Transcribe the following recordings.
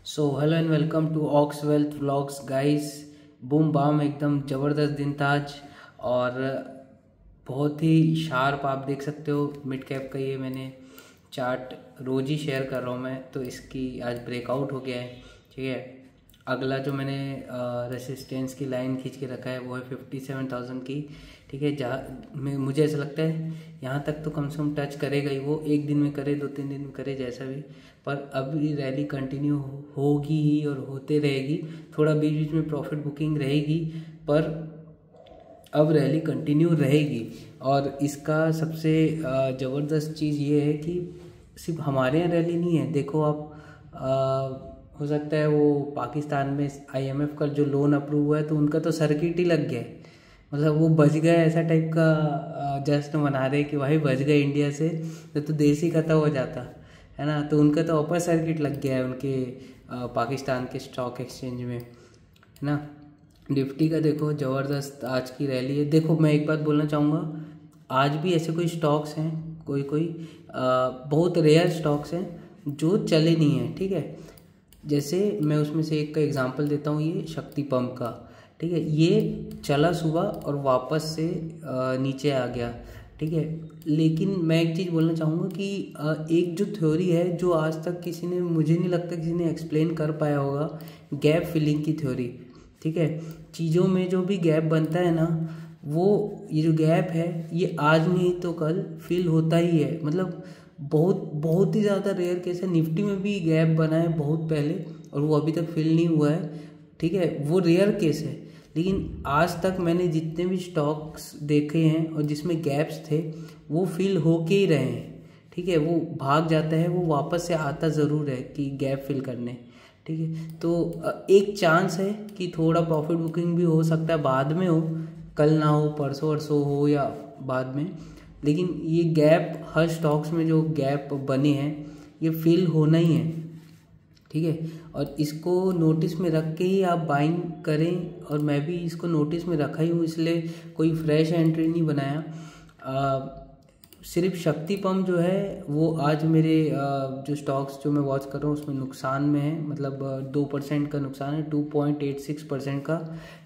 So hello and welcome to ox wealth vlogs guys. Boom bam एकदम ज़बरदस्त दिन था आज और बहुत ही शार्प आप देख सकते हो। मिड कैप का ये मैंने चार्ट रोज़ ही शेयर कर रहा हूँ मैं, तो इसकी आज ब्रेकआउट हो गया है। ठीक है, अगला जो मैंने रेसिस्टेंस की लाइन खींच के रखा है वो है 57,000 की। ठीक है, जहाँ मुझे ऐसा लगता है यहाँ तक तो कम से कम टच करेगा ही वो, एक दिन में करे 2-3 दिन में करे जैसा भी, पर अभी रैली कंटिन्यू होगी ही और होते रहेगी। थोड़ा बीच बीच में प्रॉफिट बुकिंग रहेगी पर अब रैली कंटिन्यू रहेगी। और इसका सबसे ज़बरदस्त चीज़ ये है कि सिर्फ हमारे यहाँ रैली नहीं है। देखो आप हो सकता है वो पाकिस्तान में IMF का जो लोन अप्रूव हुआ है तो उनका तो सर्किट ही लग गया है, मतलब वो बच गए ऐसा टाइप का जश्न मना रहे कि भाई बच गए इंडिया से, तो देश ही खत्म हो जाता है ना। तो उनका तो अपर सर्किट लग गया है उनके पाकिस्तान के स्टॉक एक्सचेंज में, है ना। निफ्टी का देखो ज़बरदस्त आज की रैली है। देखो मैं एक बात बोलना चाहूँगा, आज भी ऐसे कोई स्टॉक्स हैं, कोई बहुत रेयर स्टॉक्स हैं जो चले नहीं हैं। ठीक है, जैसे मैं उसमें से एक का एग्जांपल देता हूँ, ये शक्ति पंप का। ठीक है, ये चला सुबह और वापस से नीचे आ गया। ठीक है, लेकिन मैं एक चीज़ बोलना चाहूँगा कि एक जो थ्योरी है जो आज तक किसी ने, मुझे नहीं लगता किसी ने एक्सप्लेन कर पाया होगा, गैप फिलिंग की थ्योरी। ठीक है, चीज़ों में जो भी गैप बनता है ना, वो ये जो गैप है ये आज नहीं तो कल फिल होता ही है। मतलब बहुत ही ज़्यादा रेयर केस है। निफ्टी में भी गैप बना है बहुत पहले और वो अभी तक फिल नहीं हुआ है। ठीक है, वो रेयर केस है, लेकिन आज तक मैंने जितने भी स्टॉक्स देखे हैं और जिसमें गैप्स थे वो फिल होके ही रहे हैं। ठीक है, वो भाग जाता है, वो वापस से आता ज़रूर है कि गैप फिल करने। ठीक है, तो एक चांस है कि थोड़ा प्रॉफिट बुकिंग भी हो सकता है, बाद में हो, कल ना हो, परसों वरसों हो या बाद में। लेकिन ये गैप हर स्टॉक्स में जो गैप बने हैं ये फिल होना ही है। ठीक है, और इसको नोटिस में रख के ही आप बाइंग करें, और मैं भी इसको नोटिस में रखा ही हूँ, इसलिए कोई फ्रेश एंट्री नहीं बनाया। सिर्फ शक्ति पंप जो है वो आज मेरे जो स्टॉक्स जो मैं वॉच कर रहा हूँ उसमें नुकसान में है, मतलब 2% का नुकसान है, 2.86% का।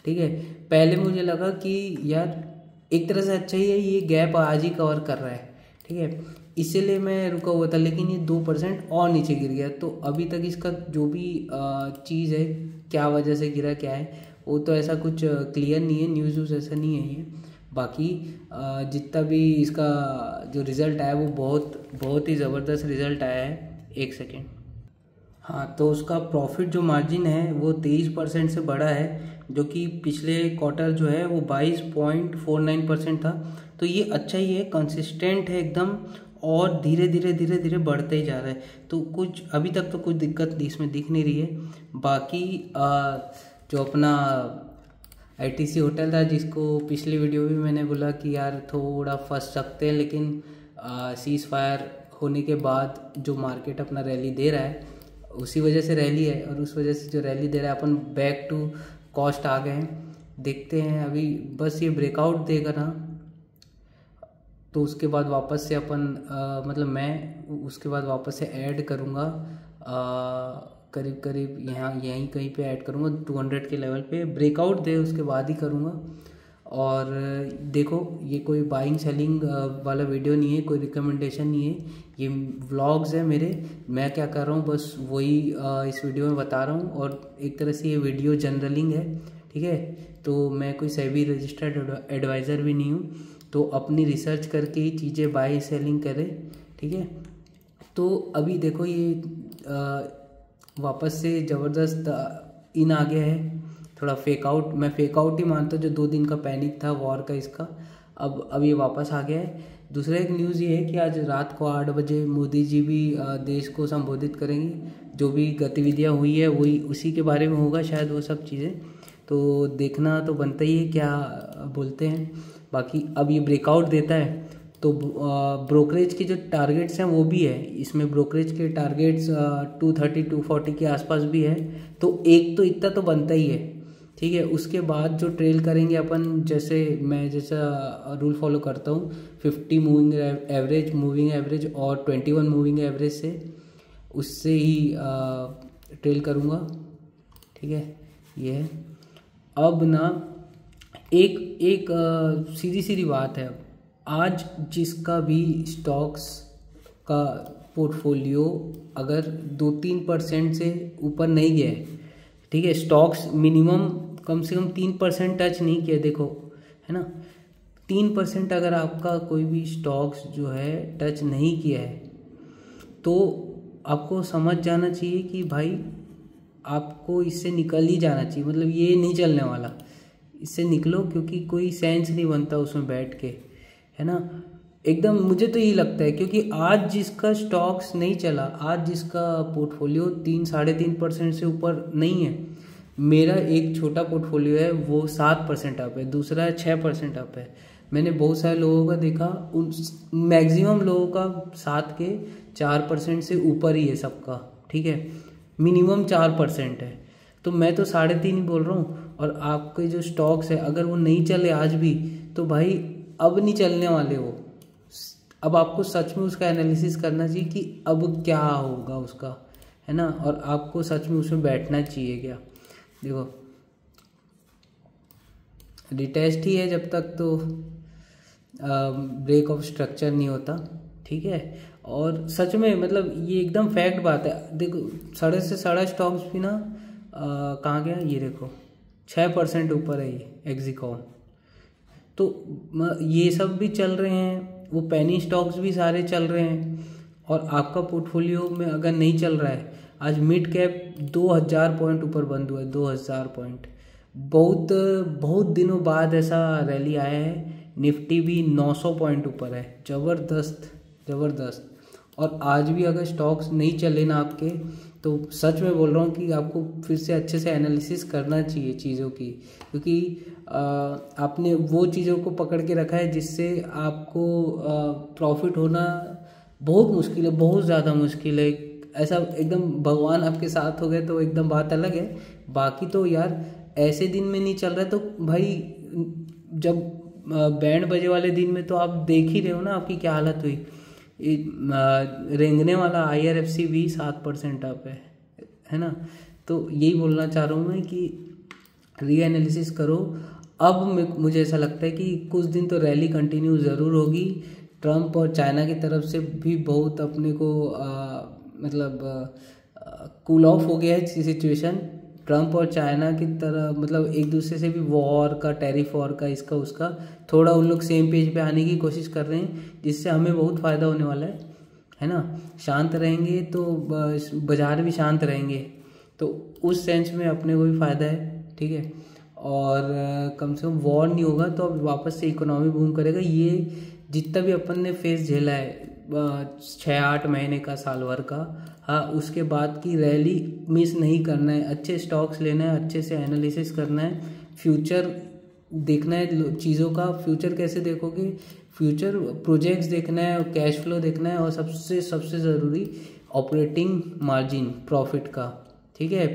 ठीक है, पहले मुझे लगा कि यार एक तरह से अच्छा ही है, ये गैप आज ही कवर कर रहा है। ठीक है, इसीलिए मैं रुका हुआ था, लेकिन ये 2% और नीचे गिर गया। तो अभी तक इसका जो भी चीज़ है, क्या वजह से गिरा क्या है, वो तो ऐसा कुछ क्लियर नहीं है, न्यूज़ ऐसा नहीं है ये। बाकी जितना भी इसका जो रिज़ल्ट आया वो बहुत ही ज़बरदस्त रिज़ल्ट आया है। एक सेकेंड, हाँ, तो उसका प्रॉफिट जो मार्जिन है वो 23% से बढ़ा है, जो कि पिछले क्वार्टर जो है वो 22.49% था। तो ये अच्छा ही है, कंसिस्टेंट है एकदम, और धीरे धीरे बढ़ते ही जा रहा है। तो कुछ अभी तक तो कुछ दिक्कत इसमें दिख नहीं रही है। बाकी जो अपना ITC होटल था, जिसको पिछली वीडियो में मैंने बोला कि यार थोड़ा फंस सकते हैं, लेकिन सीज फायर होने के बाद जो मार्केट अपना रैली दे रहा है उसी वजह से रैली है, और उस वजह से जो रैली दे रहा है अपन बैक टू कॉस्ट आ गए हैं। देखते हैं अभी बस ये ब्रेकआउट देगा ना, तो उसके बाद वापस से अपन मतलब मैं उसके बाद वापस से ऐड करूँगा, करीब यहाँ यहीं कहीं पे ऐड करूँगा 200 के लेवल पे। ब्रेकआउट दे उसके बाद ही करूँगा। और देखो ये कोई बाइंग सेलिंग वाला वीडियो नहीं है, कोई रिकमेंडेशन नहीं है, ये व्लॉग्स है मेरे। मैं क्या कर रहा हूँ बस वही इस वीडियो में बता रहा हूँ, और एक तरह से ये वीडियो जनरलिंग है। ठीक है, तो मैं कोई सेबी रजिस्टर्ड एडवाइज़र भी नहीं हूँ, तो अपनी रिसर्च करके ही चीज़ें बाई सेलिंग करें। ठीक है, तो अभी देखो ये वापस से ज़बरदस्त इन आ गया है। थोड़ा फेकआउट, मैं फेकआउट ही मानता हूँ, जो 2 दिन का पैनिक था वॉर का इसका, अब ये वापस आ गया है। दूसरा एक न्यूज़ ये है कि आज रात को 8 बजे मोदी जी भी देश को संबोधित करेंगे। जो भी गतिविधियाँ हुई है वही उसी के बारे में होगा शायद, वो सब चीज़ें तो देखना तो बनता ही है क्या बोलते हैं। बाकी अब ये ब्रेकआउट देता है तो ब्रोकरेज के जो टारगेट्स हैं वो भी है इसमें, ब्रोकरेज के टारगेट्स 230-240 के आसपास भी है। तो एक तो इतना तो बनता ही है। ठीक है, उसके बाद जो ट्रेल करेंगे अपन, जैसे मैं जैसा रूल फॉलो करता हूँ, 50 मूविंग एवरेज और 21 मूविंग एवरेज से, उससे ही ट्रेल करूँगा, ठीक है। ये है। अब ना एक सीधी सीधी बात है, आज जिसका भी स्टॉक्स का पोर्टफोलियो अगर 2-3% से ऊपर नहीं गया है, ठीक है, स्टॉक्स मिनिमम कम से कम 3% टच नहीं किया, देखो है ना, 3% अगर आपका कोई भी स्टॉक्स जो है टच नहीं किया है तो आपको समझ जाना चाहिए कि भाई आपको इससे निकल ही जाना चाहिए, मतलब ये नहीं चलने वाला, इससे निकलो, क्योंकि कोई सेंस नहीं बनता उसमें बैठ के, है ना। एकदम मुझे तो यही लगता है, क्योंकि आज जिसका स्टॉक्स नहीं चला, आज जिसका पोर्टफोलियो 3-3.5% से ऊपर नहीं है, मेरा एक छोटा पोर्टफोलियो है वो 7% अप है, दूसरा है 6% अप है। मैंने बहुत सारे लोगों का देखा, उन मैक्सिमम लोगों का 7 के 4% से ऊपर ही है सबका, ठीक है, मिनिमम 4% है। तो मैं तो 3.5 ही बोल रहा हूँ, और आपके जो स्टॉक्स है अगर वो नहीं चले आज भी, तो भाई अब नहीं चलने वाले वो, अब आपको सच में उसका एनालिसिस करना चाहिए कि अब क्या होगा उसका, है ना, और आपको सच में उसमें बैठना चाहिए क्या। देखो रिटेस्ट ही है जब तक, तो ब्रेक ऑफ स्ट्रक्चर नहीं होता, ठीक है। और सच में मतलब ये एकदम फैक्ट बात है। देखो साढ़े से साढ़ा स्टॉक्स भी ना कहाँ गया, ये देखो 6% ऊपर है ये एक्सिकॉन, तो ये सब भी चल रहे हैं, वो पेनी स्टॉक्स भी सारे चल रहे हैं, और आपका पोर्टफोलियो में अगर नहीं चल रहा है, आज मिड कैप 2000 पॉइंट ऊपर बंद हुआ है, 2000 पॉइंट, बहुत बहुत दिनों बाद ऐसा रैली आया है। निफ्टी भी 900 पॉइंट ऊपर है, ज़बरदस्त ज़बरदस्त। और आज भी अगर स्टॉक्स नहीं चले ना आपके, तो सच में बोल रहा हूँ कि आपको फिर से अच्छे से एनालिसिस करना चाहिए चीज़ों की, क्योंकि आपने वो चीज़ों को पकड़ के रखा है जिससे आपको प्रॉफिट होना बहुत मुश्किल है, बहुत ज़्यादा मुश्किल है। ऐसा एकदम भगवान आपके साथ हो गए तो एकदम बात अलग है, बाकी तो यार ऐसे दिन में नहीं चल रहा है तो भाई जब बैंड बजे वाले दिन में तो आप देख ही रहे हो ना आपकी क्या हालत हुई। रेंगने वाला IRFC भी 7% अप है ना। तो यही बोलना चाह रहा हूँ मैं कि री एनालिसिस करो। अब मुझे ऐसा लगता है कि कुछ दिन तो रैली कंटिन्यू ज़रूर होगी। ट्रम्प और चाइना की तरफ से भी बहुत अपने को मतलब कूल ऑफ हो गया है सिचुएशन। ट्रम्प और चाइना की तरह मतलब एक दूसरे से भी वॉर का, टैरिफ वॉर का, इसका उसका थोड़ा उन लोग सेम पेज पे आने की कोशिश कर रहे हैं, जिससे हमें बहुत फ़ायदा होने वाला है ना। शांत रहेंगे तो बाज़ार भी शांत रहेंगे, तो उस सेंस में अपने को भी फ़ायदा है, ठीक है। और कम से कम वॉर नहीं होगा तो अब वापस से इकोनॉमी बूम करेगा। ये जितना भी अपन ने फेस झेला है 6-8 महीने का, साल भर का, हाँ, उसके बाद की रैली मिस नहीं करना है। अच्छे स्टॉक्स लेना है, अच्छे से एनालिसिस करना है, फ्यूचर देखना है चीज़ों का। फ्यूचर कैसे देखोगे? फ्यूचर प्रोजेक्ट्स देखना है, कैश फ्लो देखना है, और सबसे ज़रूरी ऑपरेटिंग मार्जिन प्रॉफिट का, ठीक है।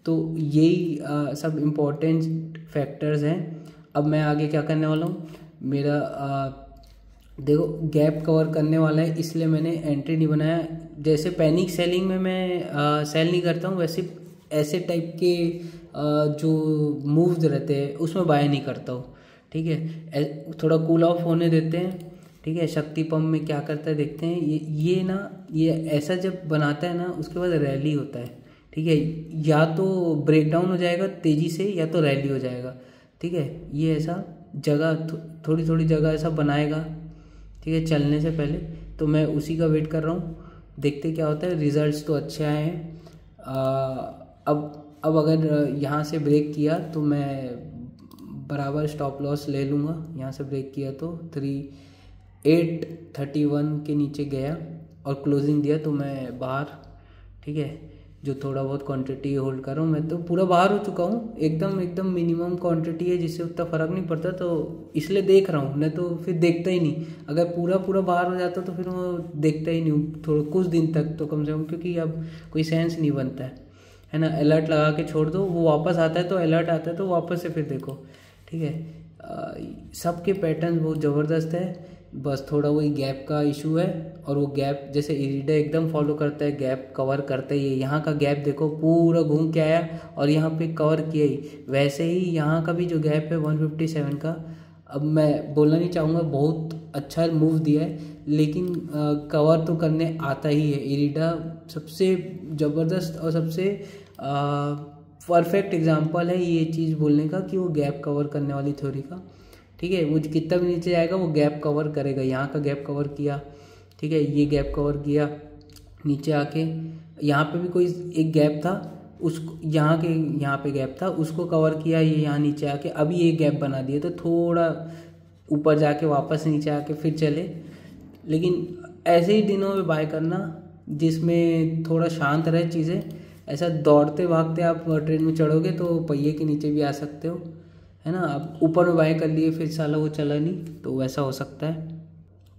तो यही सब इम्पोर्टेंट फैक्टर्स हैं। अब मैं आगे क्या करने वाला हूँ, मेरा देखो गैप कवर करने वाला है, इसलिए मैंने एंट्री नहीं बनाया। जैसे पैनिक सेलिंग में मैं सेल नहीं करता हूँ, वैसे ऐसे टाइप के जो मूव्स रहते हैं उसमें बाय नहीं करता हूँ, ठीक है। थोड़ा कूल ऑफ होने देते हैं, ठीक है। शक्ति पंप में क्या करता है देखते हैं। ये ऐसा जब बनाता है ना, उसके बाद रैली होता है, ठीक है। या तो ब्रेकडाउन हो जाएगा तेज़ी से, या तो रैली हो जाएगा, ठीक है। ये ऐसा जगह थोड़ी थोड़ी जगह ऐसा बनाएगा, ठीक है, चलने से पहले। तो मैं उसी का वेट कर रहा हूँ, देखते क्या होता है। रिजल्ट्स तो अच्छे आए हैं। अब अगर यहाँ से ब्रेक किया तो मैं बराबर स्टॉप लॉस ले लूँगा। यहाँ से ब्रेक किया तो 3831 के नीचे गया और क्लोजिंग दिया तो मैं बाहर, ठीक है। जो थोड़ा बहुत क्वांटिटी होल्ड कर रहा हूँ, मैं तो पूरा बाहर हो चुका हूँ, एकदम मिनिमम क्वांटिटी है, जिससे उतना फ़र्क नहीं पड़ता, तो इसलिए देख रहा हूँ। नहीं तो फिर देखता ही नहीं, अगर पूरा बाहर हो जाता तो फिर वो देखता ही नहीं थोड़ा कुछ दिन तक तो कम से कम, क्योंकि अब कोई सेंस नहीं बनता है ना। अलर्ट लगा के छोड़ दो, वो वापस आता है तो अलर्ट आता है तो वापस से फिर देखो, ठीक है। सबके पैटर्न बहुत ज़बरदस्त है। बस थोड़ा वही गैप का इशू है। और वो गैप जैसे इरीडा एकदम फॉलो करता है, गैप कवर करता ही है। यहाँ का गैप देखो पूरा घूम के आया और यहाँ पे कवर किया ही। वैसे ही यहाँ का भी जो गैप है 157 का, अब मैं बोलना नहीं चाहूँगा बहुत अच्छा मूव दिया है, लेकिन कवर तो करने आता ही है। इरीडा सबसे ज़बरदस्त और सबसे परफेक्ट एग्जांपल है ये चीज़ बोलने का कि वो गैप कवर करने वाली थ्योरी का। ठीक है, वो कितना भी नीचे जाएगा वो गैप कवर करेगा। यहाँ का गैप कवर किया, ठीक है, ये गैप कवर किया, नीचे आके यहाँ पे भी कोई एक गैप था, उसको यहाँ पे गैप था, उसको कवर किया, ये यहाँ नीचे आके अभी एक गैप बना दिया, तो थोड़ा ऊपर जाके वापस नीचे आके फिर चले। लेकिन ऐसे ही दिनों में बाय करना जिसमें थोड़ा शांत रहे चीज़ें। ऐसा दौड़ते भागते आप ट्रेन में चढ़ोगे तो पहिए के नीचे भी आ सकते हो, है ना। आप ऊपर में बाय कर लिए फिर साला वो चला नहीं, तो वैसा हो सकता है।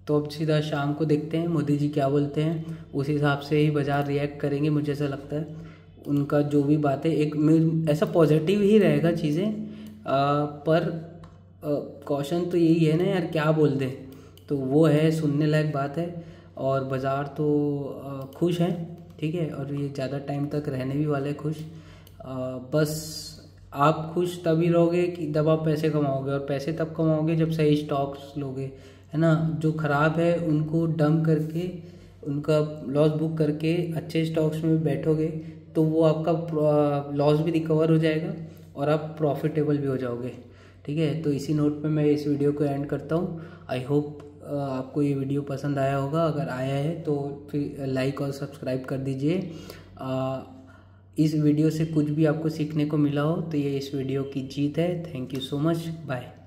तो अब सीधा शाम को देखते हैं मोदी जी क्या बोलते हैं, उस हिसाब से ही बाज़ार रिएक्ट करेंगे। मुझे ऐसा लगता है उनका जो भी बात है एक ऐसा पॉजिटिव ही रहेगा चीज़ें, पर कॉशन तो यही है ना यार, क्या बोल दें, तो वो है सुनने लायक बात है। और बाज़ार तो खुश है, ठीक है, और ये ज़्यादा टाइम तक रहने भी वाले खुश। बस आप खुश तभी रहोगे कि जब आप पैसे कमाओगे, और पैसे तब कमाओगे जब सही स्टॉक्स लोगे, है ना। जो ख़राब है उनको डंप करके, उनका लॉस बुक करके अच्छे स्टॉक्स में बैठोगे तो वो आपका लॉस भी रिकवर हो जाएगा और आप प्रॉफिटेबल भी हो जाओगे, ठीक है। तो इसी नोट पे मैं इस वीडियो को एंड करता हूँ। आई होप आपको ये वीडियो पसंद आया होगा। अगर आया है तो फिर लाइक और सब्सक्राइब कर दीजिए। इस वीडियो से कुछ भी आपको सीखने को मिला हो तो ये इस वीडियो की जीत है। Thank you so much, bye.